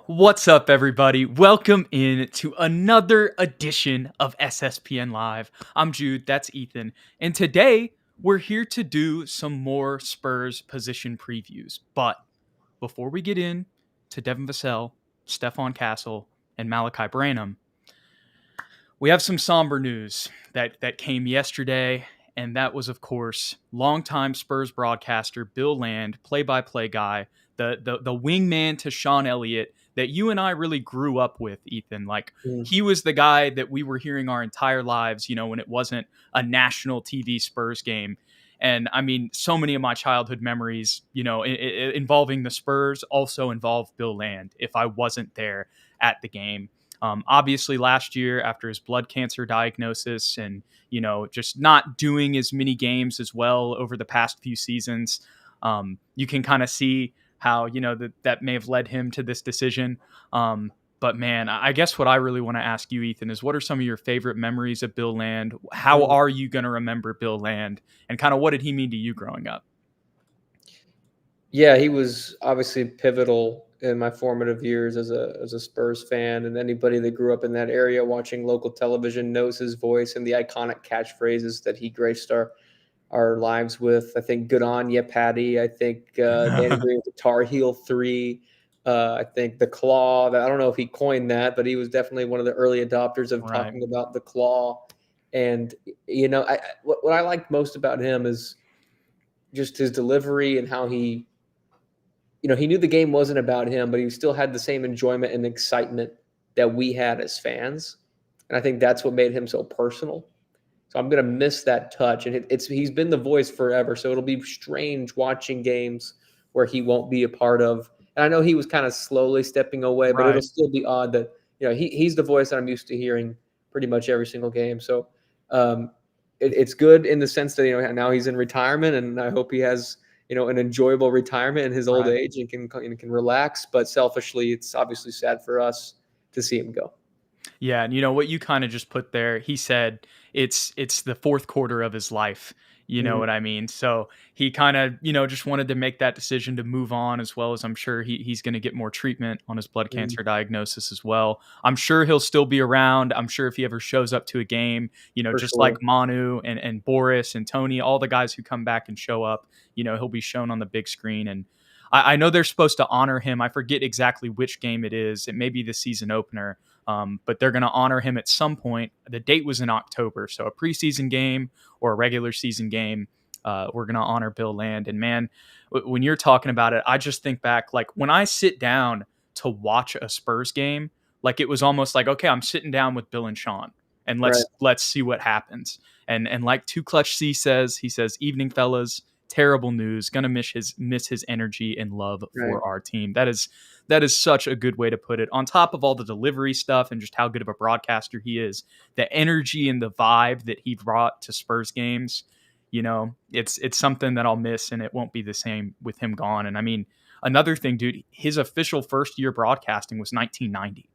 What's up, everybody? Welcome in to another edition of SSPN Live. I'm Jude, that's Ethan, and today we're here to do some more Spurs position previews. But before we get in to Devin Vassell, Stephon Castle, and Malachi Branham, we have some somber news that came yesterday, and that was, of course, longtime Spurs broadcaster Bill Land, play-by-play guy, the wingman to Sean Elliott that you and I really grew up with, Ethan. Like, Mm. he was the guy that we were hearing our entire lives, when it wasn't a national TV Spurs game. And I mean, so many of my childhood memories, involving the Spurs also involve Bill Land if I wasn't there at the game. Obviously, last year after his blood cancer diagnosis and, just not doing as many games as well over the past few seasons, you can kind of see how, that may have led him to this decision. But man, I guess what I really want to ask you, Ethan, is what are some of your favorite memories of Bill Land? How are you going to remember Bill Land? And kind of what did he mean to you growing up? Yeah, he was obviously pivotal in my formative years as a Spurs fan, and anybody that grew up in that area watching local television knows his voice and the iconic catchphrases that he graced our lives with. I think "Good on ya, Patty." I think Danny Green with the Tar Heel 3. I think the Claw. I don't know if he coined that, but he was definitely one of the early adopters of Right. talking about the Claw. And what I liked most about him is just his delivery and how he knew the game wasn't about him, but he still had the same enjoyment and excitement that we had as fans. And I think that's what made him so personal. So I'm going to miss that touch. And he's been the voice forever. So it'll be strange watching games where he won't be a part of. And I know he was kind of slowly stepping away, but it'll Right. still be odd that, he's the voice that I'm used to hearing pretty much every single game. So it's good in the sense that, now he's in retirement, and I hope he has an enjoyable retirement in his old Right. age and can relax. But selfishly, it's obviously sad for us to see him go. Yeah, and what you kind of just put there, he said it's the fourth quarter of his life. You know Mhm. what I mean? So he kind of, just wanted to make that decision to move on, as well as I'm sure he's going to get more treatment on his blood Mhm. cancer diagnosis as well. I'm sure he'll still be around. I'm sure if he ever shows up to a game, For just like sure. Manu and Boris and Tony, all the guys who come back and show up, he'll be shown on the big screen. And I know they're supposed to honor him. I forget exactly which game it is. It may be the season opener. But they're going to honor him at some point. The date was in October, so a preseason game or a regular season game. We're going to honor Bill Land. And man, when you're talking about it, I just think back, like when I sit down to watch a Spurs game, like it was almost like, okay, I'm sitting down with Bill and Sean, and Right. let's see what happens. And like Two Clutch C says, he says, "Evening, fellas. Terrible news. Gonna miss his energy and love Right. for our team." That is such a good way to put it. On top of all the delivery stuff and just how good of a broadcaster he is, the energy and the vibe that he brought to Spurs games, it's something that I'll miss, and it won't be the same with him gone. And I mean, another thing, dude, his official first year broadcasting was 1990.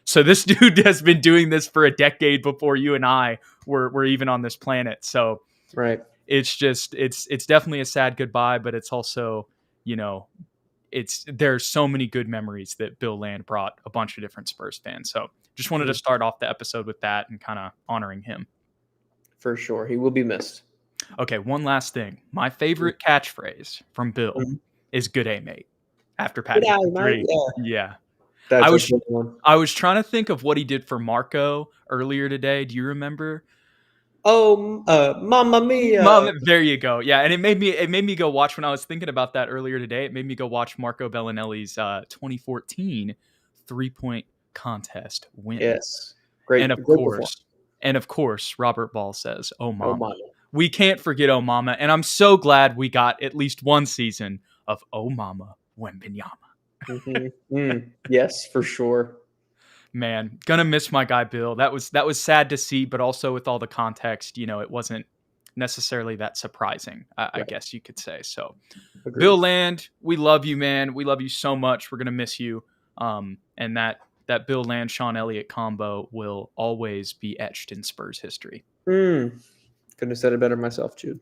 So this dude has been doing this for a decade before you and I were even on this planet. So Right. it's definitely a sad goodbye, but it's also, you know, there's so many good memories that Bill Land brought a bunch of different Spurs fans. So just wanted to Mm. start off the episode with that and kind of honoring him. For sure. He will be missed. Okay, one last thing. My favorite catchphrase from Bill Mhm. is "Good A, mate." After Good Patty eye, for mate. three. Yeah. Yeah. I That's a was good one. I was trying to think of what he did for Marco earlier today. Do you remember? Oh, Mamma Mia. There you go. Yeah, and it made me go watch when I was thinking about that earlier today. It made me go watch Marco Bellinelli's 2014 3-point contest win. Yes. And Great, of great performance. course, Robert Ball says, "Oh Oh, mama." my. We can't forget "Oh mama," and I'm so glad we got at least one season of "Oh mama Wembenyama." Yes, for sure. Man, gonna miss my guy Bill. That was sad to see, but also with all the context, it wasn't necessarily that surprising, I Right. guess you could say. So, Bill Agreed. Land, we love you, man. We love you so much. We're gonna miss you. And that Bill Land Sean Elliott combo will always be etched in Spurs history. Couldn't have said it better myself, Jude.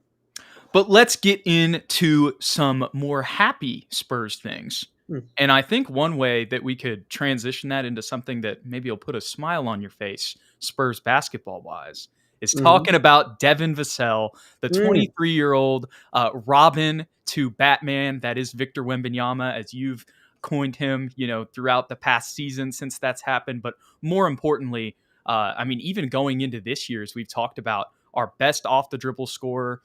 But let's get into some more happy Spurs things. Hmm. And I think one way that we could transition that into something that maybe will put a smile on your face, Spurs basketball wise, is Mm-hmm. talking about Devin Vassell, the Mm. 23-year-old Robin to Batman. That is Victor Wembanyama, as you've coined him, throughout the past season since that's happened. But more importantly, I mean, even going into this year, as we've talked about, our best off the dribble scorer,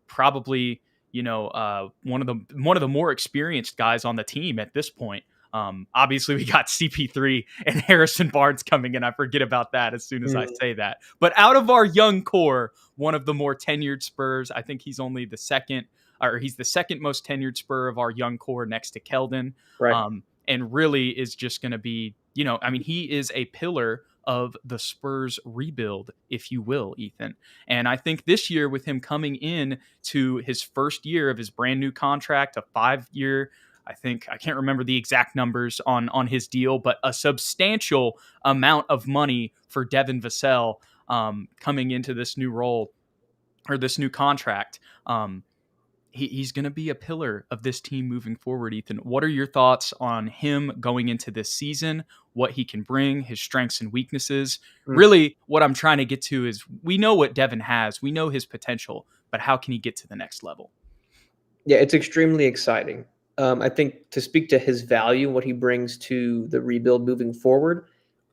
probably one of the more experienced guys on the team at this point. Obviously, we got CP3 and Harrison Barnes coming in. I forget about that as soon as I Mm. say that. But out of our young core, one of the more tenured Spurs. I think he's only the second, or he's the second most tenured Spur of our young core next to Keldon. Right. And really is just going to be, I mean, he is a pillar of the Spurs rebuild, if you will, Ethan. And I think this year, with him coming in to his first year of his brand new contract, a 5-year, I think, I can't remember the exact numbers on his deal, but a substantial amount of money for Devin Vassell coming into this new role or this new contract. He's going to be a pillar of this team moving forward, Ethan. What are your thoughts on him going into this season, what he can bring, his strengths and weaknesses? Mm. Really, what I'm trying to get to is we know what Devin has, we know his potential, but how can he get to the next level? Yeah, it's extremely exciting. I think to speak to his value, what he brings to the rebuild moving forward,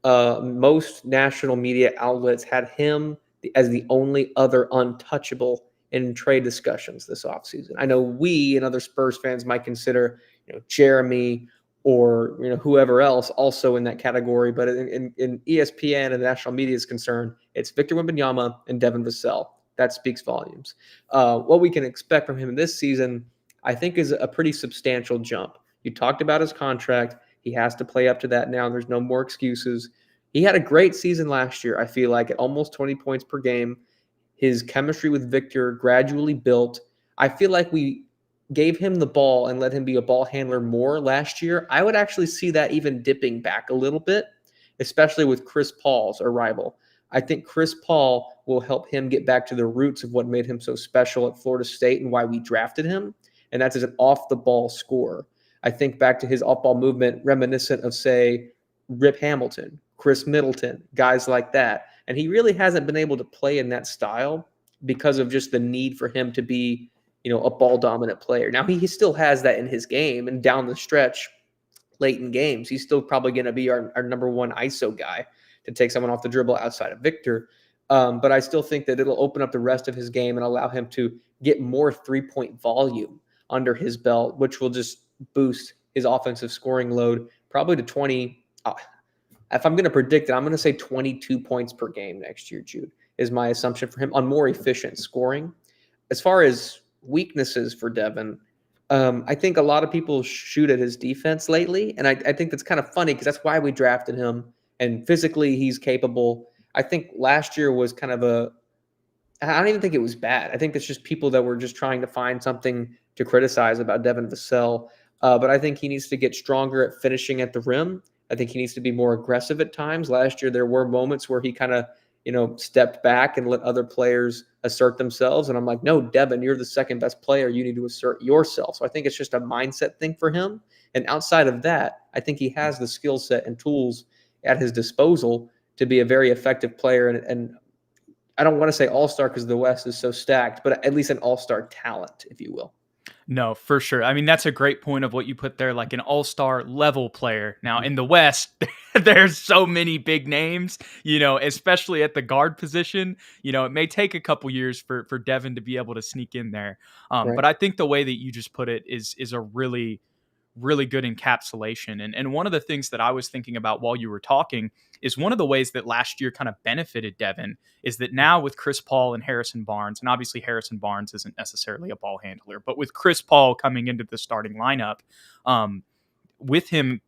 most national media outlets had him as the only other untouchable in trade discussions this offseason. I know we and other Spurs fans might consider, Jeremy or whoever else also in that category, but in ESPN and the national media is concerned, it's Victor Wembanyama and Devin Vassell. That speaks volumes. What we can expect from him this season, I think, is a pretty substantial jump. You talked about his contract. He has to play up to that now. There's no more excuses. He had a great season last year, I feel like, at almost 20 points per game. His chemistry with Victor gradually built. I feel like we gave him the ball and let him be a ball handler more last year. I would actually see that even dipping back a little bit, especially with Chris Paul's arrival. I think Chris Paul will help him get back to the roots of what made him so special at Florida State and why we drafted him, and that's as an off-the-ball scorer. I think back to his off-ball movement reminiscent of, say, Rip Hamilton, Chris Middleton, guys like that. And he really hasn't been able to play in that style because of just the need for him to be, a ball-dominant player. Now, he still has that in his game, and down the stretch, late in games, he's still probably going to be our number one ISO guy to take someone off the dribble outside of Victor. But I still think that it'll open up the rest of his game and allow him to get more three-point volume under his belt, which will just boost his offensive scoring load probably to 20. If I'm going to predict it, I'm going to say 22 points per game next year, Jude, is my assumption for him on more efficient scoring. As far as weaknesses for Devin, I think a lot of people shoot at his defense lately, and I think that's kind of funny because that's why we drafted him. And physically, he's capable. I think last year was kind of I don't even think it was bad. I think it's just people that were just trying to find something to criticize about Devin Vassell. But I think he needs to get stronger at finishing at the rim. I think he needs to be more aggressive at times. Last year, there were moments where he kind of, stepped back and let other players assert themselves. And I'm like, no, Devin, you're the second best player. You need to assert yourself. So I think it's just a mindset thing for him. And outside of that, I think he has the skill set and tools at his disposal to be a very effective player. And I don't want to say all-star because the West is so stacked, but at least an all-star talent, if you will. No, for sure. I mean, that's a great point of what you put there, like an all-star level player. Now, in the West, there's so many big names, especially at the guard position. It may take a couple years for Devin to be able to sneak in there. Right. But I think the way that you just put it is a really really good encapsulation. And one of the things that I was thinking about while you were talking is one of the ways that last year kind of benefited Devin is that now with Chris Paul and Harrison Barnes, and obviously Harrison Barnes isn't necessarily a ball handler, but with Chris Paul coming into the starting lineup, with him,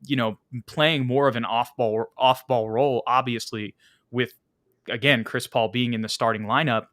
playing more of an off-ball role, obviously with, again, Chris Paul being in the starting lineup,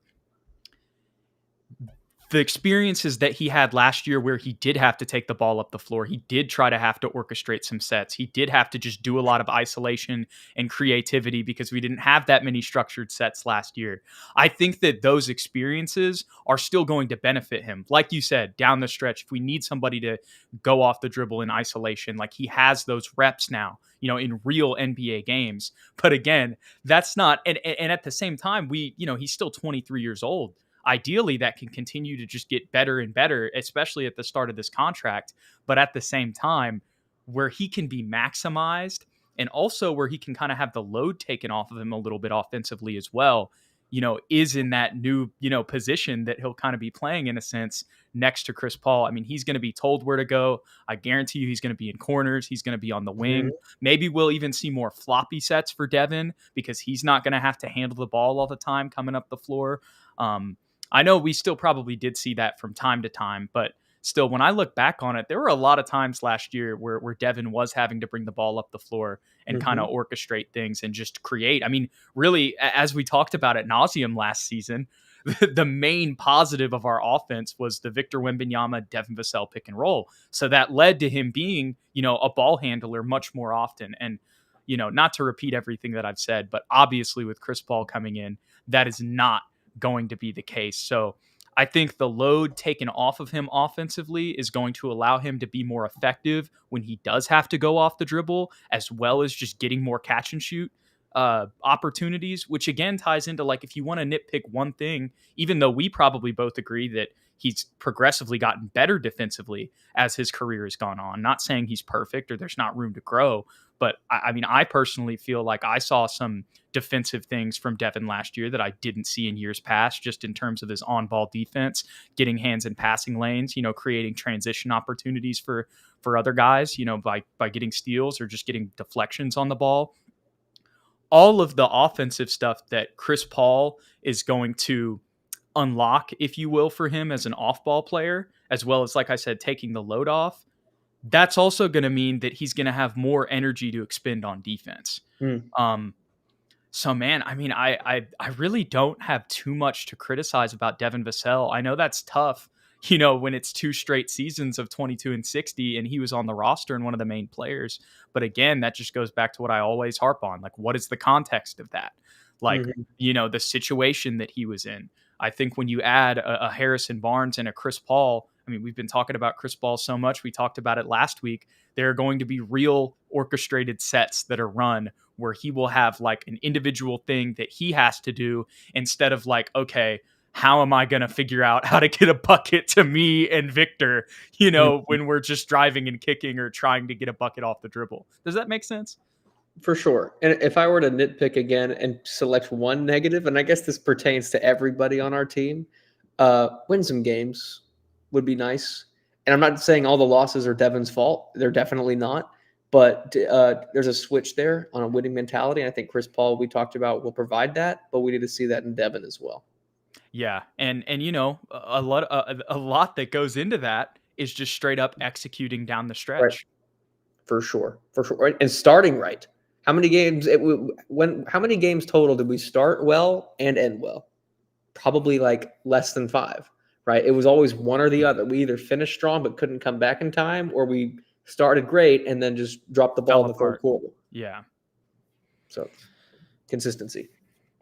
the experiences that he had last year where he did have to take the ball up the floor, he did try to have to orchestrate some sets. He did have to just do a lot of isolation and creativity because we didn't have that many structured sets last year. I think that those experiences are still going to benefit him. Like you said, down the stretch, if we need somebody to go off the dribble in isolation, like he has those reps now, in real NBA games. But again, that's not, and at the same time, he's still 23 years old. Ideally, that can continue to just get better and better, especially at the start of this contract. But at the same time, where he can be maximized and also where he can kind of have the load taken off of him a little bit offensively as well, is in that new, position that he'll kind of be playing in a sense next to Chris Paul. I mean, he's going to be told where to go. I guarantee you he's going to be in corners. He's going to be on the wing. Maybe we'll even see more floppy sets for Devin because he's not going to have to handle the ball all the time coming up the floor. I know we still probably did see that from time to time, but still, when I look back on it, there were a lot of times last year where Devin was having to bring the ball up the floor and kind of orchestrate things and just create. I mean, really, as we talked about at nauseum last season, the main positive of our offense was the Victor Wembanyama, Devin Vassell pick and roll. So that led to him being, a ball handler much more often. And, not to repeat everything that I've said, but obviously with Chris Paul coming in, that is not going to be the case. So I think the load taken off of him offensively is going to allow him to be more effective when he does have to go off the dribble, as well as just getting more catch and shoot opportunities, which again ties into, like, if you want to nitpick one thing, even though we probably both agree that he's progressively gotten better defensively as his career has gone on. Not saying he's perfect or there's not room to grow, but I mean, I personally feel like I saw some defensive things from Devin last year that I didn't see in years past, just in terms of his on-ball defense, getting hands in passing lanes, creating transition opportunities for other guys, by getting steals or just getting deflections on the ball. All of the offensive stuff that Chris Paul is going to unlock, if you will, for him as an off-ball player, as well as, like I said, taking the load off, that's also going to mean that he's going to have more energy to expend on defense. So, man, I mean, I really don't have too much to criticize about Devin Vassell. I know that's tough, when it's 2 straight seasons of 22 and 60 and he was on the roster and one of the main players. But again, that just goes back to what I always harp on. Like, what is the context of that? Like, the situation that he was in. I think when you add a Harrison Barnes and a Chris Paul, I mean, we've been talking about Chris Paul so much. We talked about it last week. There are going to be real orchestrated sets that are run where he will have like an individual thing that he has to do instead of like, okay, how am I going to figure out how to get a bucket to me and Victor, when we're just driving and kicking or trying to get a bucket off the dribble? Does that make sense? For sure. And if I were to nitpick again and select one negative, and I guess this pertains to everybody on our team, win some games would be nice. And I'm not saying all the losses are Devin's fault. They're definitely not. But there's a switch there on a winning mentality. And I think Chris Paul, we talked about, will provide that. But we need to see that in Devin as well. Yeah. And a lot that goes into that is just straight up executing down the stretch. Right. For sure. Right. And starting right. How many games total did we start well and end well? Probably like less than 5, right? It was always one or the other. We either finished strong but couldn't come back in time, or we started great and then just dropped the ball in the third quarter. Yeah. So consistency.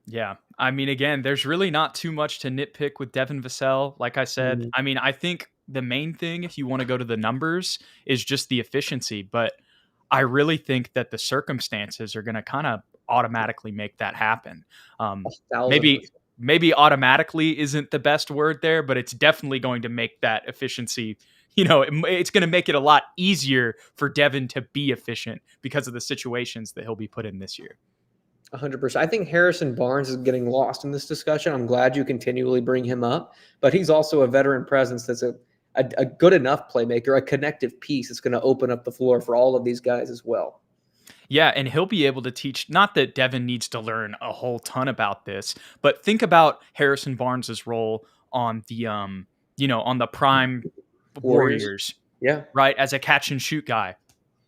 Yeah. I mean, again, there's really not too much to nitpick with Devin Vassell. Like I said, I mean, I think the main thing, if you want to go to the numbers, is just the efficiency. But I really think that the circumstances are going to kind of automatically make that happen. Maybe automatically isn't the best word there, but it's definitely going to make that efficiency, it's going to make it a lot easier for Devin to be efficient because of the situations that he'll be put in this year. 100%. I think Harrison Barnes is getting lost in this discussion. I'm glad you continually bring him up, but he's also a veteran presence that's a good enough playmaker, a connective piece that's going to open up the floor for all of these guys as well. Yeah, and he'll be able to teach, not that Devin needs to learn a whole ton about this, but think about Harrison Barnes's role on the on the prime Warriors. Yeah. Right, as a catch and shoot guy.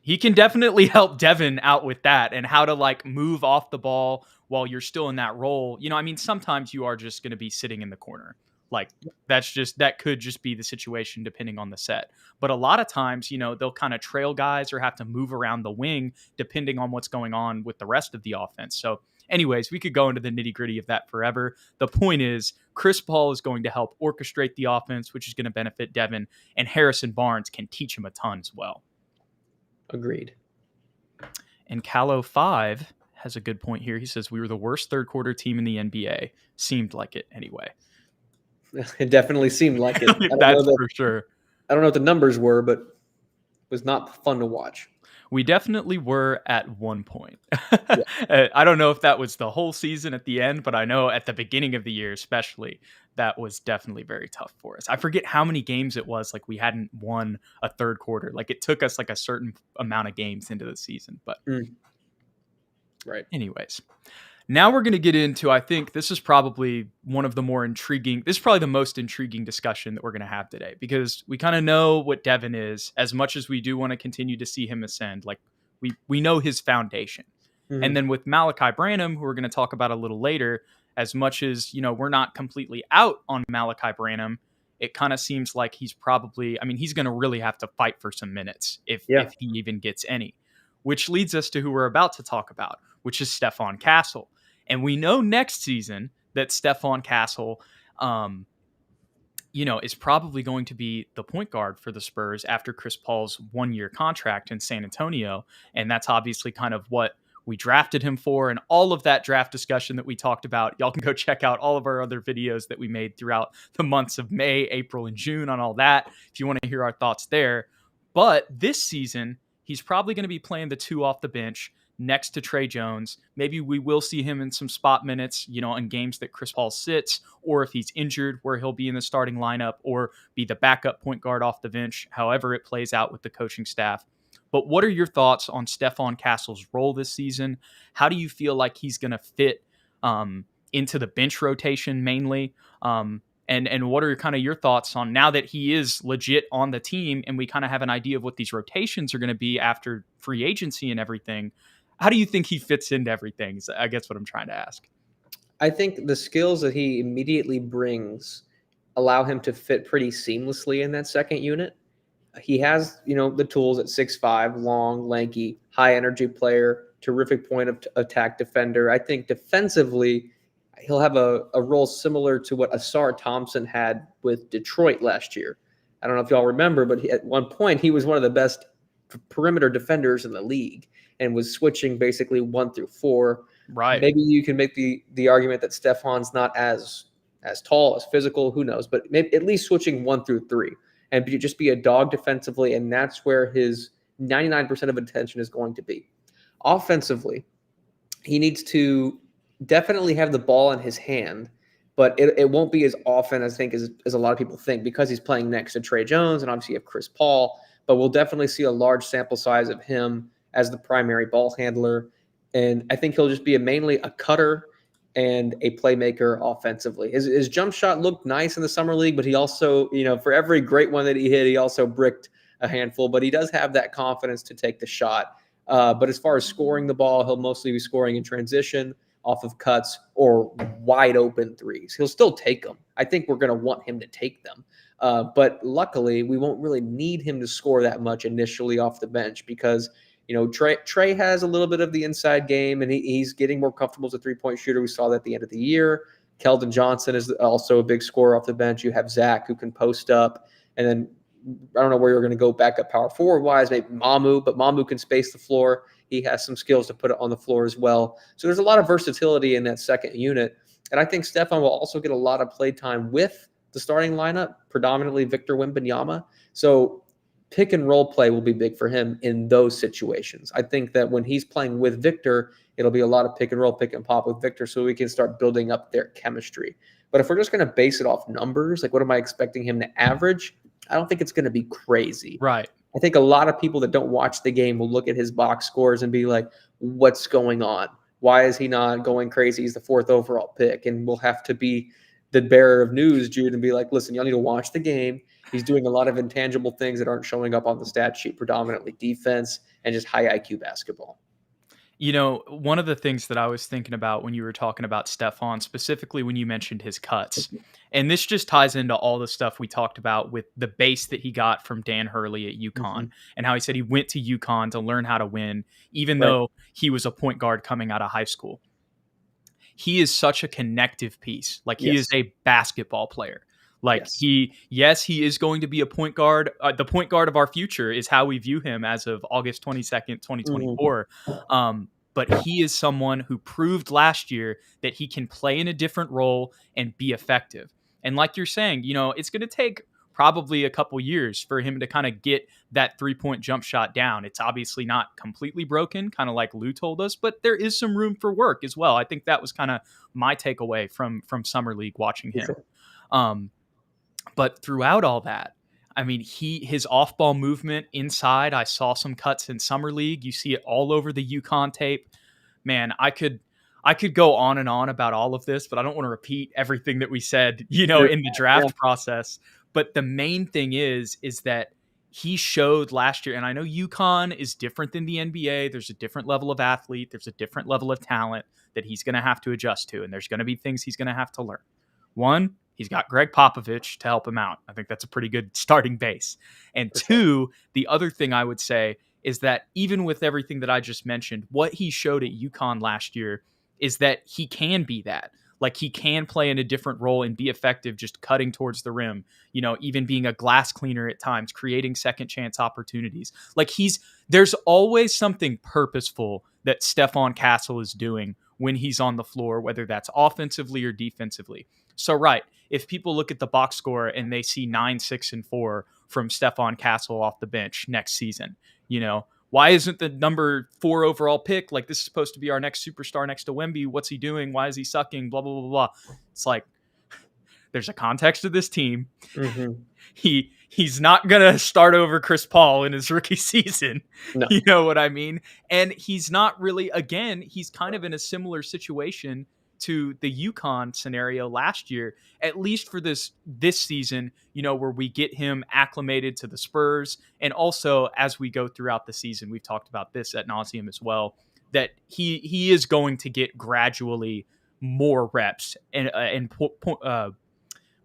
He can definitely help Devin out with that and how to like move off the ball while you're still in that role. I mean, sometimes you are just going to be sitting in the corner. Like that could just be the situation depending on the set. But a lot of times, they'll kind of trail guys or have to move around the wing depending on what's going on with the rest of the offense. So anyways, we could go into the nitty gritty of that forever. The point is, Chris Paul is going to help orchestrate the offense, which is going to benefit Devin, and Harrison Barnes can teach him a ton as well. Agreed. And Callow5 has a good point here. He says, we were the worst third quarter team in the NBA. Seemed like it anyway. It definitely seemed like it. That's for sure. I don't know what the numbers were, but it was not fun to watch. We definitely were at one point. Yeah. I don't know if that was the whole season at the end, but I know at the beginning of the year especially, that was definitely very tough for us. I forget how many games it was. Like we hadn't won a third quarter. Like it took us like a certain amount of games into the season. But right. Anyways, now we're going to get into, I think this is probably one of the more intriguing, this is probably the most intriguing discussion that we're going to have today, because we kind of know what Devin is, as much as we do want to continue to see him ascend. Like we know his foundation. Mm-hmm. And then with Malachi Branham, who we're going to talk about a little later, as much as, we're not completely out on Malachi Branham, it kind of seems like he's probably, he's going to really have to fight for some minutes if he even gets any, which leads us to who we're about to talk about, which is Stephon Castle. And we know next season that Stephon Castle, is probably going to be the point guard for the Spurs after Chris Paul's 1-year contract in San Antonio. And that's obviously kind of what we drafted him for, and all of that draft discussion that we talked about. Y'all can go check out all of our other videos that we made throughout the months of May, April, and June on all that, if you want to hear our thoughts there. But this season, he's probably going to be playing the 2 off the bench next to Trey Jones. Maybe we will see him in some spot minutes, in games that Chris Paul sits, or if he's injured where he'll be in the starting lineup or be the backup point guard off the bench, however it plays out with the coaching staff. But what are your thoughts on Stephon Castle's role this season? How do you feel like he's going to fit into the bench rotation mainly? And what are kind of your thoughts on, now that he is legit on the team and we kind of have an idea of what these rotations are going to be after free agency and everything? How do you think he fits into everything? Is, I guess, what I'm trying to ask. I think the skills that he immediately brings allow him to fit pretty seamlessly in that second unit. He has, the tools at 6'5", long, lanky, high energy player, terrific point of attack defender. I think defensively, he'll have a role similar to what Asar Thompson had with Detroit last year. I don't know if y'all remember, but at one point he was one of the best perimeter defenders in the league and was switching basically 1 through 4. Right. Maybe you can make the argument that Stephon's not as tall, as physical, who knows, but maybe at least switching 1 through 3 and just be a dog defensively, and that's where his 99% of attention is going to be. Offensively, he needs to definitely have the ball in his hand, but it won't be as often, I think, as a lot of people think, because he's playing next to Trey Jones, and obviously you have Chris Paul, but we'll definitely see a large sample size of him as the primary ball handler. And I think he'll just be mainly a cutter and a playmaker offensively. His jump shot looked nice in the summer league, but he also, for every great one that he hit, he also bricked a handful. But he does have that confidence to take the shot. But as far as scoring the ball, he'll mostly be scoring in transition, off of cuts, or wide open threes. He'll still take them. I think we're going to want him to take them. But luckily, we won't really need him to score that much initially off the bench because Trey has a little bit of the inside game, and he's getting more comfortable as a three-point shooter. We saw that at the end of the year. Keldon Johnson is also a big scorer off the bench. You have Zach, who can post up. And then I don't know where you're going to go back up power forward-wise, maybe Mamu, but Mamu can space the floor. He has some skills to put it on the floor as well. So there's a lot of versatility in that second unit. And I think Stephon will also get a lot of play time with the starting lineup, predominantly Victor Wembanyama. So pick and roll play will be big for him in those situations. I think that when he's playing with Victor, it'll be a lot of pick and roll, pick and pop with Victor so we can start building up their chemistry. But if we're just going to base it off numbers, like what am I expecting him to average? I don't think it's going to be crazy. Right. I think a lot of people that don't watch the game will look at his box scores and be like, what's going on? Why is he not going crazy? He's the 4th overall pick. And we'll have to be the bearer of news, Jude, and be like, listen, y'all need to watch the game. He's doing a lot of intangible things that aren't showing up on the stat sheet, predominantly defense and just high IQ basketball. You know, one of the things that I was thinking about when you were talking about Stephon, specifically when you mentioned his cuts, and this just ties into all the stuff we talked about with the base that he got from Dan Hurley at UConn, Hmm. and how he said he went to UConn to learn how to win, even Right. though he was a point guard coming out of high school. He is such a connective piece. Like, he is Yes. a basketball player. Like, Yes. yes, he is going to be a point guard. The point guard of our future is how we view him as of August 22nd, Hmm. 2024. But he is someone who proved last year that he can play in a different role and be effective. And like you're saying, it's going to take probably a couple years for him to kind of get that 3-point jump shot down. It's obviously not completely broken, kind of like Lou told us, but there is some room for work as well. I think that was kind of my takeaway from Summer League watching For him. sure. But throughout all that, I mean, his off ball movement inside, I saw some cuts in Summer League. You see it all over the UConn tape. Man, I could go on and on about all of this, but I don't want to repeat everything that we said, Sure. in the Yeah. draft process. But the main thing is that he showed last year, and I know UConn is different than the NBA. There's a different level of athlete, there's a different level of talent that he's going to have to adjust to, and there's going to be things he's going to have to learn. One, he's got Greg Popovich to help him out. I think that's a pretty good starting base. And For sure. two, the other thing I would say is that even with everything that I just mentioned, what he showed at UConn last year is that he can be that. Like, he can play in a different role and be effective just cutting towards the rim, even being a glass cleaner at times, creating second chance opportunities. Like, there's always something purposeful that Stephon Castle is doing when he's on the floor, whether that's offensively or defensively. So, right, if people look at the box score and they see 9, 6, and 4 from Stephon Castle off the bench next season, why isn't the number 4 overall pick, like, this is supposed to be our next superstar next to Wemby? What's he doing? Why is he sucking? Blah, blah, blah, blah. It's like, there's a context to this team. Hmm. He's not gonna start over Chris Paul in his rookie season. No. You know what I mean? And he's not really, again, he's kind of in a similar situation to the UConn scenario last year, at least for this season, where we get him acclimated to the Spurs. And also, as we go throughout the season, we've talked about this ad nauseum as well, that he is going to get gradually more reps and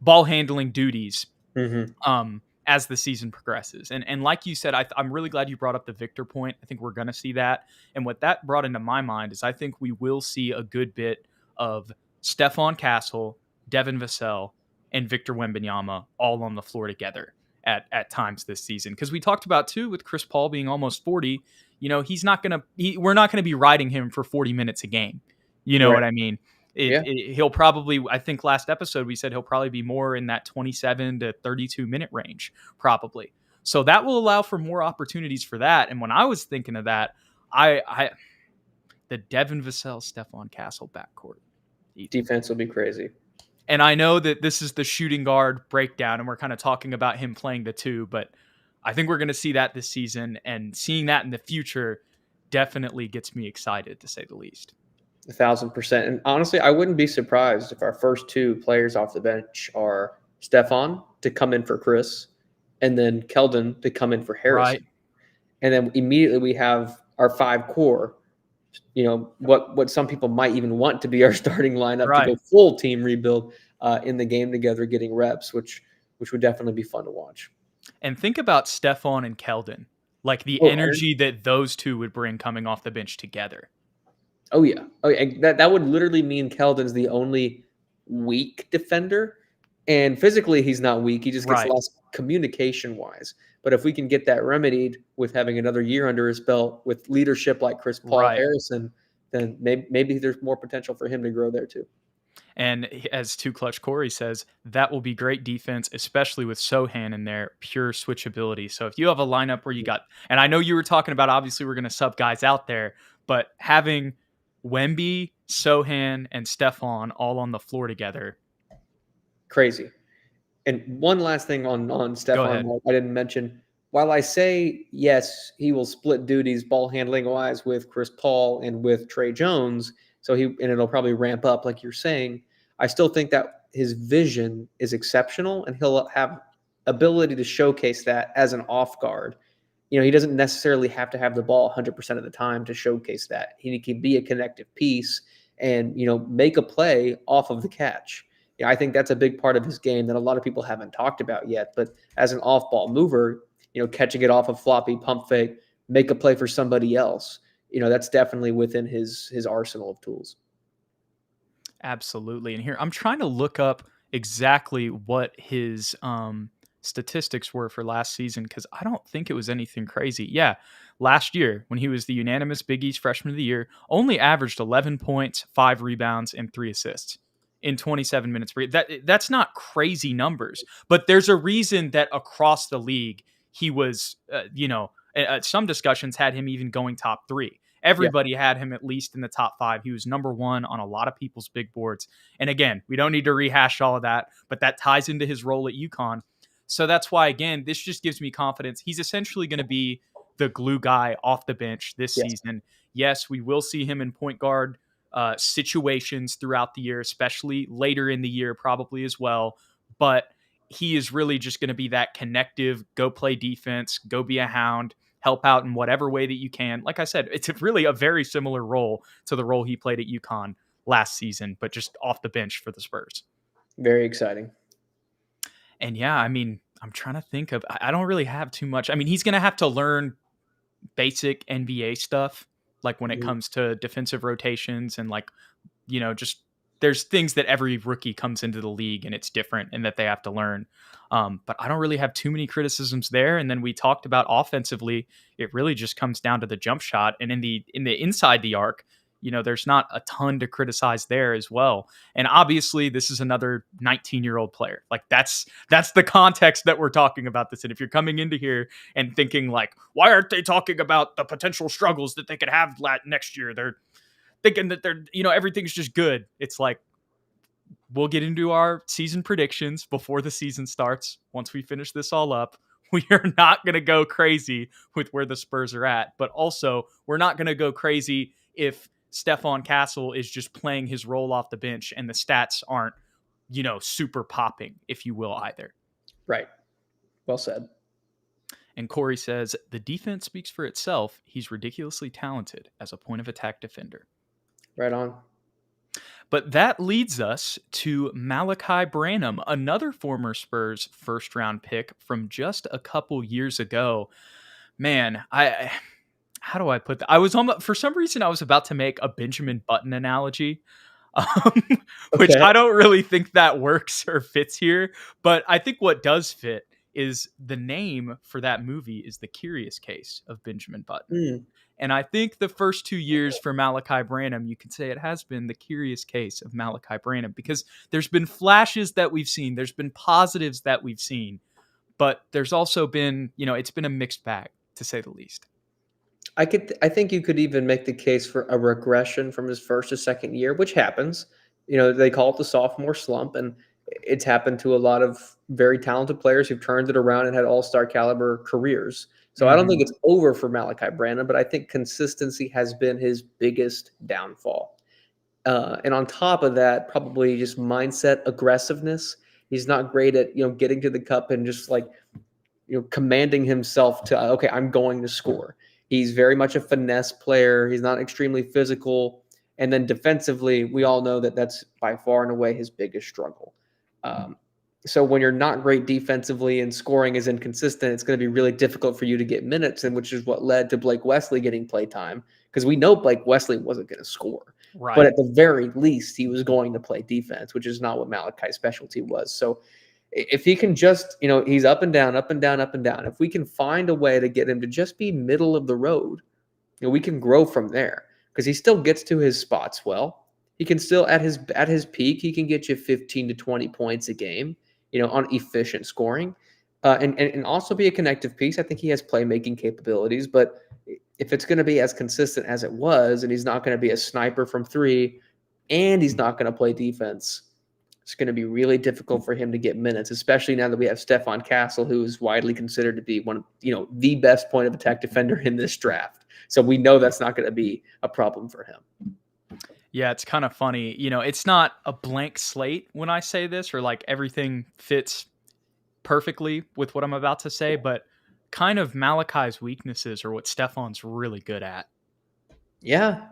ball handling duties Hmm. as the season progresses. And like you said, I'm really glad you brought up the Victor point. I think we're going to see that. And what that brought into my mind is I think we will see a good bit of Stephon Castle, Devin Vassell, and Victor Wembanyama all on the floor together at times this season. Because we talked about, too, with Chris Paul being almost 40, we're not going to be riding him for 40 minutes a game. You know Right. what I mean? Yeah. He'll probably, I think last episode we said he'll probably be more in that 27 to 32 minute range, probably. So that will allow for more opportunities for that. And when I was thinking of that, the Devin Vassell, Stephon Castle backcourt. Defense will be crazy. And I know that this is the shooting guard breakdown, and we're kind of talking about him playing the two, but I think we're going to see that this season, and seeing that in the future definitely gets me excited, to say the least. 1,000%. And honestly, I wouldn't be surprised if our first two players off the bench are Stephon to come in for Chris, and then Keldon to come in for Harrison. Right. And then immediately we have our 5 core. What some people might even want to be our starting lineup to Right. go full team rebuild in the game together, getting reps, which would definitely be fun to watch. And think about Stephon and Keldon, like the Oh, energy that those two would bring coming off the bench together. Oh yeah. Oh yeah. That would literally mean Keldon's the only weak defender, and physically he's not weak. He just gets Right. less communication wise. But if we can get that remedied with having another year under his belt with leadership like Chris Paul Right. Harrison, then maybe there's more potential for him to grow there too. And as Two Clutch Corey says, that will be great defense, especially with Sohan in there, pure switchability. So if you have a lineup where you got, and I know you were talking about, obviously we're going to sub guys out there, but having Wemby, Sohan, and Stephon all on the floor together. Crazy. And one last thing on Go Stephon ahead. Mark I didn't mention. While I say yes, he will split duties ball handling wise with Chris Paul and with Trey Jones, and it'll probably ramp up like you're saying. I still think that his vision is exceptional, and he'll have ability to showcase that as an off guard. he doesn't necessarily have to have the ball 100% of the time to showcase that. He can be a connective piece and, make a play off of the catch. I think that's a big part of his game that a lot of people haven't talked about yet. But as an off-ball mover, catching it off a floppy pump fake, make a play for somebody else, that's definitely within his arsenal of tools. Absolutely. And here I'm trying to look up exactly what his statistics were for last season because I don't think it was anything crazy. Yeah, last year when he was the unanimous Big East Freshman of the Year, only averaged 11 points, 5 rebounds, and 3 assists in 27 minutes. That's not crazy numbers, but there's a reason that across the league he was, some discussions had him even going top three. Yeah, Everybody had him at least in the top five. He was number one on a lot of people's big boards. And again, we don't need to rehash all of that, but that ties into his role at UConn. So that's why, again, this just gives me confidence. He's essentially going to be the glue guy off the bench this yes, season. Yes, we will see him in point guard situations throughout the year, especially later in the year, probably as well. But he is really just going to be that connective, go play defense, go be a hound, help out in whatever way that you can. Like I said, it's really a very similar role to the role he played at UConn last season, but just off the bench for the Spurs. very exciting. And yeah, I mean, I'm trying to think of, I don't really have too much. I mean, he's going to have to learn basic NBA stuff, like when it Mhm. comes to defensive rotations and like, just there's things that every rookie comes into the league and it's different and that they have to learn. But I don't really have too many criticisms there. And then we talked about offensively, it really just comes down to the jump shot. And in the inside the arc, there's not a ton to criticize there as well. And obviously, this is another 19-year-old player. Like that's the context that we're talking about this. And if you're coming into here and thinking like, why aren't they talking about the potential struggles that they could have next year? They're thinking that everything's just good. It's like we'll get into our season predictions before the season starts. Once we finish this all up, we are not going to go crazy with where the Spurs are at, but also we're not going to go crazy if Stephon Castle is just playing his role off the bench and the stats aren't, super popping, if you will, either. Right. Well said. And Corey says, the defense speaks for itself. He's ridiculously talented as a point of attack defender. Right on. But that leads us to Malachi Branham, another former Spurs first round pick from just a couple years ago. Man, how do I put that? For some reason, I was about to make a Benjamin Button analogy, um, which Okay. I don't really think that works or fits here. But I think what does fit is the name for that movie is The Curious Case of Benjamin Button. Mm, And I think the first 2 years for Malachi Branham, you could say it has been the curious case of Malachi Branham because there's been flashes that we've seen, there's been positives that we've seen, but there's also been, it's been a mixed bag to say the least. I think you could even make the case for a regression from his first to second year, which happens. They call it the sophomore slump, and it's happened to a lot of very talented players who've turned it around and had all-star caliber careers. So I don't think Mm-hmm. it's over for Malachi Branham, but I think consistency has been his biggest downfall. And on top of that, probably just mindset aggressiveness. He's not great at getting to the cup and just like commanding himself to okay, I'm going to score. He's very much a finesse player. He's not extremely physical. And then defensively, we all know that that's by far and away his biggest struggle. Um, so when you're not great defensively and scoring is inconsistent, it's going to be really difficult for you to get minutes, and which is what led to Blake Wesley getting play time because we know Blake Wesley wasn't going to score. But Right. at the very least, he was going to play defense, which is not what Malachi's specialty was. So if he can just, he's up and down, up and down, up and down. If we can find a way to get him to just be middle of the road, we can grow from there because he still gets to his spots well. He can still at his peak, he can get you 15 to 20 points a game, on efficient scoring, and also be a connective piece. I think he has playmaking capabilities, but if it's going to be as consistent as it was, and he's not going to be a sniper from three, and he's not going to play defense, it's going to be really difficult for him to get minutes, especially now that we have Stephon Castle, who is widely considered to be one of the best point of attack defender in this draft. So we know that's not going to be a problem for him. Yeah, it's kind of funny. It's not a blank slate when I say this or like everything fits perfectly with what I'm about to say, but kind of Malachi's weaknesses are what Stefan's really good at. Yeah,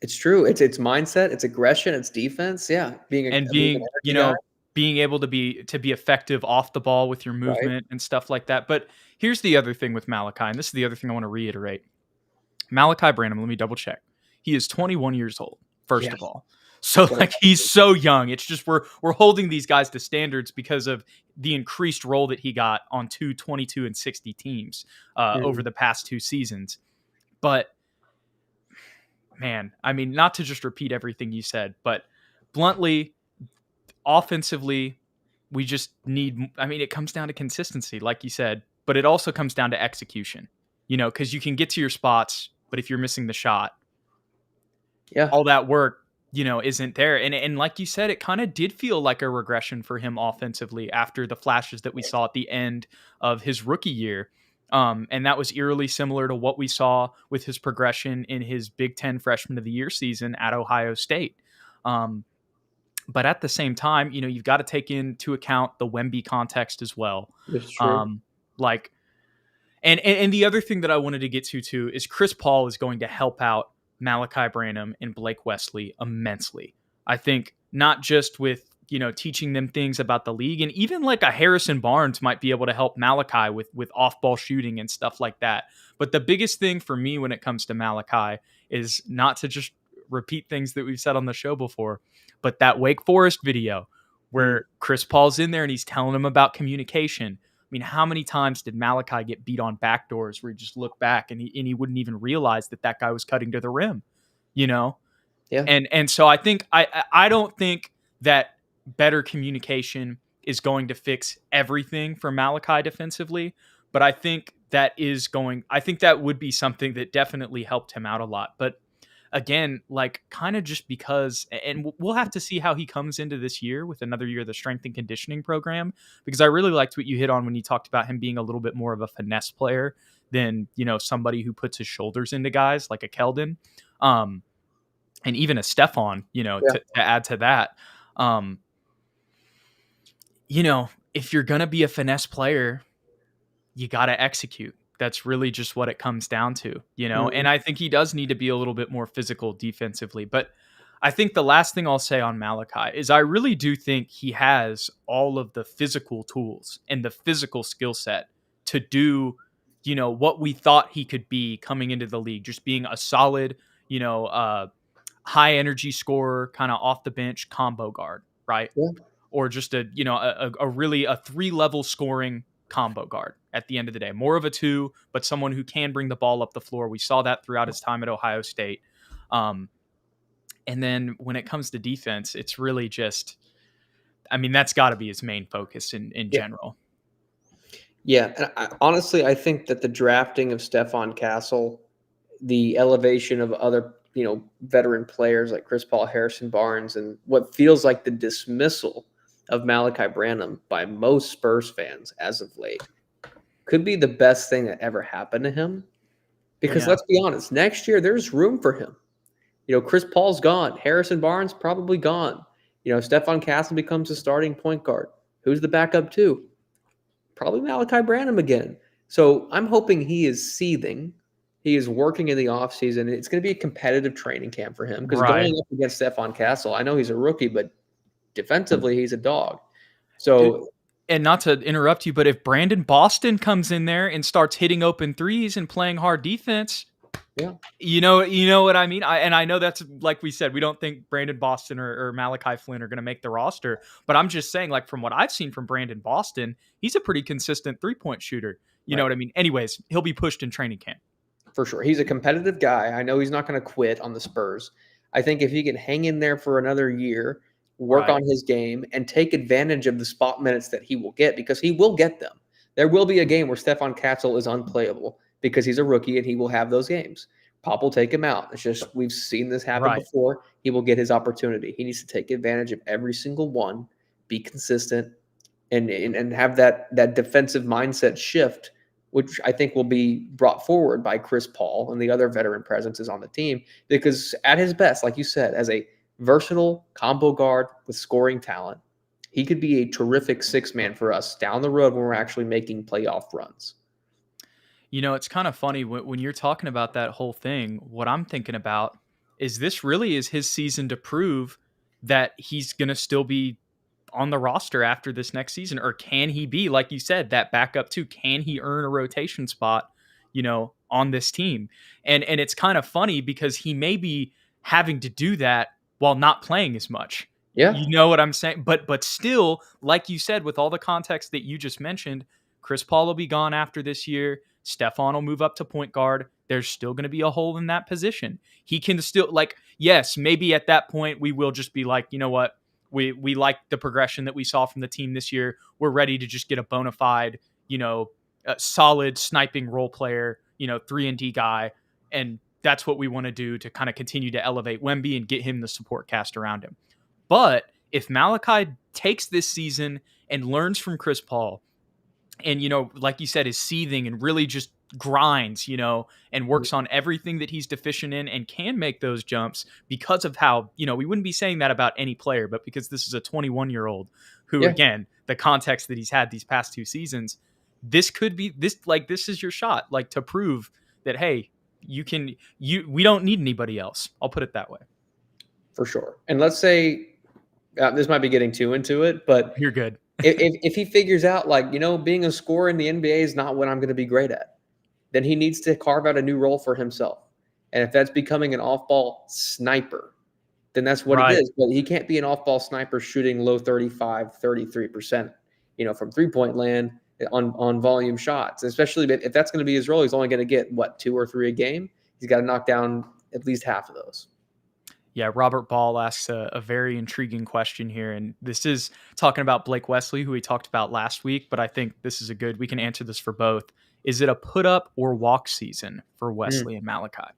it's true. It's mindset, it's aggression, it's defense. Yeah, being And an being, energy guy, being able to be effective off the ball with your right? movement and stuff like that. But here's the other thing with Malachi, and this is the other thing I want to reiterate. Malachi Branham, let me double check. He is 21 years old, first Yeah. of all. So What like he's so young. It's just we're holding these guys to standards because of the increased role that he got on 22 and 60 teams over the past 2 seasons. But man, I mean, not to just repeat everything you said, but bluntly, offensively, we just need, I mean, it comes down to consistency, like you said, but it also comes down to execution, because you can get to your spots, but if you're missing the shot, Yeah. all that work, isn't there. And like you said, it kind of did feel like a regression for him offensively after the flashes that we saw at the end of his rookie year. And that was eerily similar to what we saw with his progression in his Big Ten Freshman of the Year season at Ohio State. But at the same time, you've got to take into account the Wemby context as well. It's true. Like, and the other thing that I wanted to get to too is Chris Paul is going to help out Malachi Branham and Blake Wesley immensely. I think not just with, teaching them things about the league, and even like a Harrison Barnes might be able to help Malachi with off-ball shooting and stuff like that. But the biggest thing for me when it comes to Malachi is not to just repeat things that we've said on the show before, but that Wake Forest video where Chris Paul's in there and he's telling him about communication. I mean, how many times did Malachi get beat on backdoors where he just looked back and he wouldn't even realize that guy was cutting to the rim, Yeah. And so I think I don't think that better communication is going to fix everything for Malachi defensively, but I think that would be something that definitely helped him out a lot. But again, like kind of just because, and we'll have to see how he comes into this year with another year of the strength and conditioning program, because I really liked what you hit on when you talked about him being a little bit more of a finesse player than, somebody who puts his shoulders into guys like a Keldon, and even a Stefan, to add to that. If you're going to be a finesse player, you got to execute. That's really just what it comes down to, and I think he does need to be a little bit more physical defensively. But I think the last thing I'll say on Malachi is I really do think he has all of the physical tools and the physical skill set to do, what we thought he could be coming into the league, just being a solid, high energy scorer, kind of off the bench combo guard, right? Yeah. Or just a 3-level scoring combo guard at the end of the day. More of a 2, but someone who can bring the ball up the floor. We saw that throughout his time at Ohio State. And then when it comes to defense, it's really just, I mean, that's got to be his main focus in general. Yeah. And honestly, I think that the drafting of Stephon Castle, the elevation of other, veteran players like Chris Paul, Harrison Barnes, and what feels like the dismissal of Malachi Branham by most Spurs fans as of late could be the best thing that ever happened to him. Because let's be honest, next year there's room for him. Chris Paul's gone. Harrison Barnes probably gone. Stephon Castle becomes a starting point guard. Who's the backup to? Probably Malachi Branham again. So I'm hoping he is seething. He is working in the offseason. It's going to be a competitive training camp for him because going up against Stephon Castle, I know he's a rookie, but defensively, he's a dog. So, dude, and not to interrupt you, but if Brandon Boston comes in there and starts hitting open threes and playing hard defense, you know what I mean? I know that's, like we said, we don't think Brandon Boston or Malachi Flynn are going to make the roster, but I'm just saying, like, from what I've seen from Brandon Boston, he's a pretty consistent 3-point shooter. You know what I mean? Anyways, he'll be pushed in training camp. For sure. He's a competitive guy. I know he's not going to quit on the Spurs. I think if he can hang in there for another year, work on his game, and take advantage of the spot minutes that he will get, because he will get them. There will be a game where Stephon Castle is unplayable because he's a rookie and he will have those games. Pop will take him out. It's just, we've seen this happen before. He will get his opportunity. He needs to take advantage of every single one, be consistent, and have that defensive mindset shift, which I think will be brought forward by Chris Paul and the other veteran presences on the team. Because at his best, like you said, as a versatile combo guard with scoring talent, he could be a terrific 6-man for us down the road when we're actually making playoff runs. It's kind of funny when you're talking about that whole thing. What I'm thinking about is this really is his season to prove that he's going to still be on the roster after this next season, or can he be, like you said, that backup too? Can he earn a rotation spot, on this team? And it's kind of funny because he may be having to do that while not playing as much. Yeah, You know what I'm saying? But still, like you said, with all the context that you just mentioned, Chris Paul will be gone after this year. Stefan will move up to point guard. There's still going to be a hole in that position. He can still, like, yes, maybe at that point we will just be like, you know what? We like the progression that we saw from the team this year. We're ready to just get a bona fide, solid sniping role player, 3-and-D guy. And that's what we want to do to kind of continue to elevate Wemby and get him the support cast around him. But if Malachi takes this season and learns from Chris Paul and, like you said, is seething and really just grinds, and works on everything that he's deficient in and can make those jumps because of how, we wouldn't be saying that about any player, but because this is a 21-year-old who, yeah, again, the context that he's had these past 2 seasons, this could be this is your shot, like, to prove that, hey, we don't need anybody else. I'll put it that way. for sure. And let's say this might be getting too into it, but You're good. if he figures out, like, being a scorer in the NBA is not what I'm going to be great at, then he needs to carve out a new role for himself. And if that's becoming an off-ball sniper, then that's what it Right. is. But he can't be an off-ball sniper shooting low 35, 33%, from three-point land on volume shots. Especially if that's going to be his role, he's only going to get, 2 or 3 a game. He's got to knock down at least half of those. Yeah, Robert Ball asks a very intriguing question here, and this is talking about Blake Wesley, who we talked about last week, but I think this is we can answer this for both. Is it a put up or walk season for Mm. Wesley and Malachi?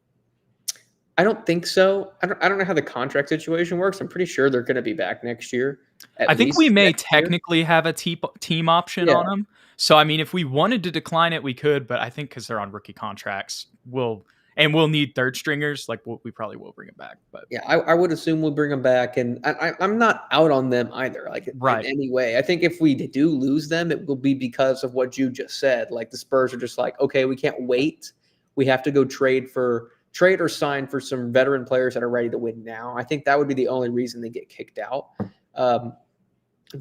I don't think so. I don't know how the contract situation works. I'm pretty sure they're going to be back next year, I at think we least may next year. technically have a team option Yeah, on them. So, I mean, if we wanted to decline it, we could, but I think because they're on rookie contracts, we'll need third stringers. Like, we probably will bring it back. But yeah. I would assume we'll bring them back, and I'm not out on them either, like, in right, any way. I think if we do lose them, it will be because of what you just said. Like, the Spurs are just like, okay, we can't wait. We have to go trade or sign for some veteran players that are ready to win now. I think that would be the only reason they get kicked out. Um,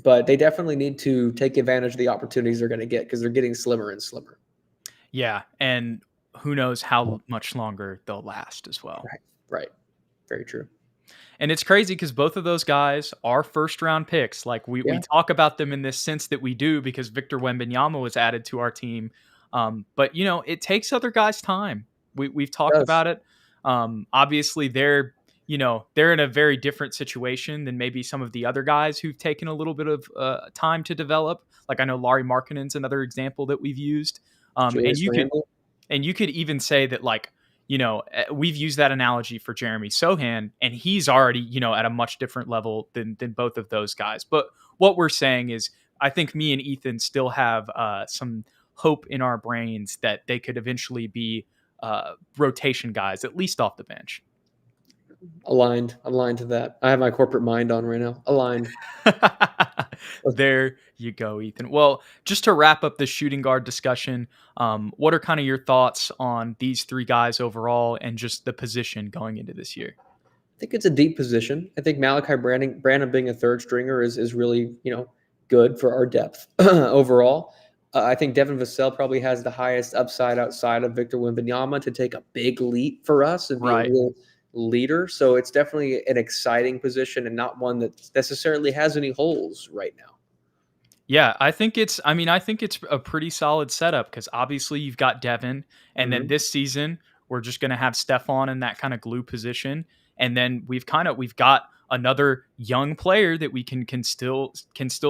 but they definitely need to take advantage of the opportunities they're going to get because they're getting slimmer and slimmer. yeah, and who knows how much longer they'll last as well. Right. Right. Very true. And it's crazy because both of those guys are first round picks. Like, we Yeah. talk about them in this sense that we do because Victor Wembanyama was added to our team. But it takes other guys time. We've It talked does. about it. Obviously they're in a very different situation than maybe some of the other guys who've taken a little bit of time to develop. Like, I know Larry Markkinen's another example that we've used. And Julius Randle. you could even say that, like, we've used that analogy for Jeremy Sohan, and he's already, at a much different level than both of those guys. But what we're saying is, I think me and Ethan still have some hope in our brains that they could eventually be rotation guys, at least off the bench. Aligned to that. I have my corporate mind on right now. Aligned. There you go, Ethan. Well, just to wrap up the shooting guard discussion, what are kind of your thoughts on these 3 guys overall and just the position going into this year? I think it's a deep position. I think Malachi Brandon being a third stringer is really, good for our depth overall. I think Devin Vassell probably has the highest upside outside of Victor Wembanyama to take a big leap for us and be a Right. real leader. So it's definitely an exciting position and not one that necessarily has any holes right now. Yeah, I think it's a pretty solid setup because obviously you've got Devin, and then Mhm. this season we're just going to have Stefan in that kind of glue position, and then we've got another young player that we can still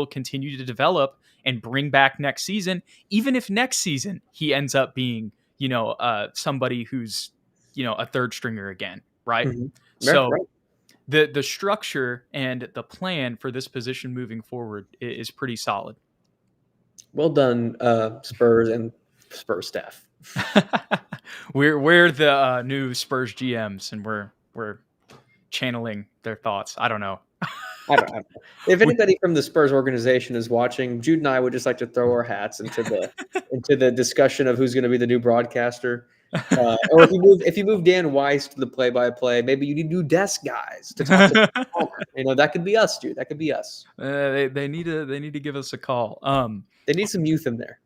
continue to develop and bring back next season, even if next season he ends up being somebody who's a third stringer again, right? Mhm. Right, So right. the structure and the plan for this position moving forward is pretty solid. Well done, Spurs and Spurs staff. We're the new Spurs GMs, and we're channeling their thoughts. I don't know. I don't know. If We- anybody from the Spurs organization is watching, Jude and I would just like to throw our hats into the discussion of who's going to be the new broadcaster. Or if you move Dan Weiss to the play-by-play, maybe you need new desk guys to talk to Palmer. That could be us, dude. That could be us. they need to give us a call. They need some youth in there.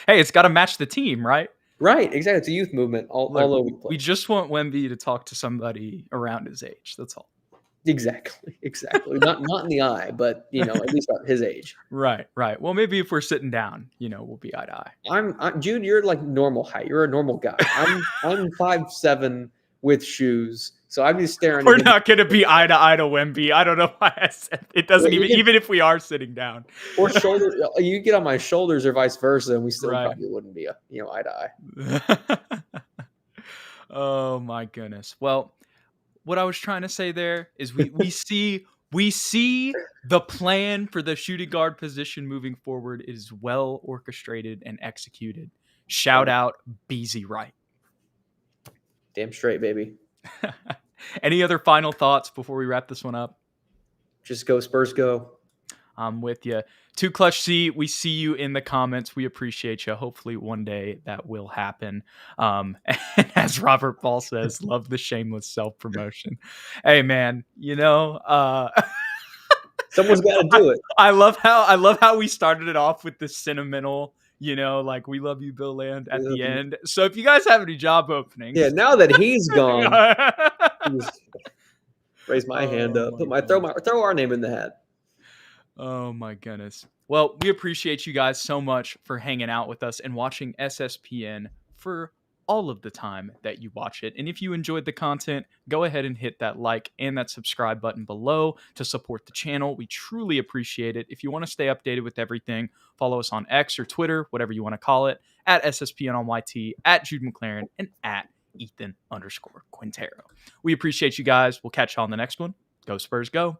Hey, it's got to match the team, right? Right, exactly. It's a youth movement all Look, over the we place. just want Wemby to talk to somebody around his age. That's all. Exactly. Not in the eye, but at least at his age. Right. Well, maybe if we're sitting down, we'll be eye to eye. I'm Jude. You're like normal height. You're a normal guy. I'm 5'7" with shoes, so I'm just staring. We're not going to be eye to Wemby. I don't know why I said it. Doesn't even if we are sitting down or shoulder. You get on my shoulders or vice versa, and we still Right. probably wouldn't be eye to eye. Oh my goodness. Well, what I was trying to say there is we see the plan for the shooting guard position moving forward is well orchestrated and executed. Shout out Beezy Wright. Damn straight, baby. Any other final thoughts before we wrap this one up? Just go Spurs, go. I'm with you. 2Clutch C, we see you in the comments. We appreciate you. Hopefully one day that will happen. And as Robert Paul says, love the shameless self-promotion. Hey man, someone's got to do it. I love how we started it off with this sentimental, like we love you, Bill Land at the end. So if you guys have any job openings. Yeah, now that he's gone, raise my hand up. Throw our name in the hat. Oh my goodness. Well, we appreciate you guys so much for hanging out with us and watching SSPN for all of the time that you watch it. And if you enjoyed the content, go ahead and hit that like and that subscribe button below to support the channel. We truly appreciate it. If you want to stay updated with everything, follow us on X or Twitter, whatever you want to call it, at SSPN on YT, at Jude McLaren, and at Ethan_Quintero. We appreciate you guys. We'll catch you on the next one. Go Spurs, go.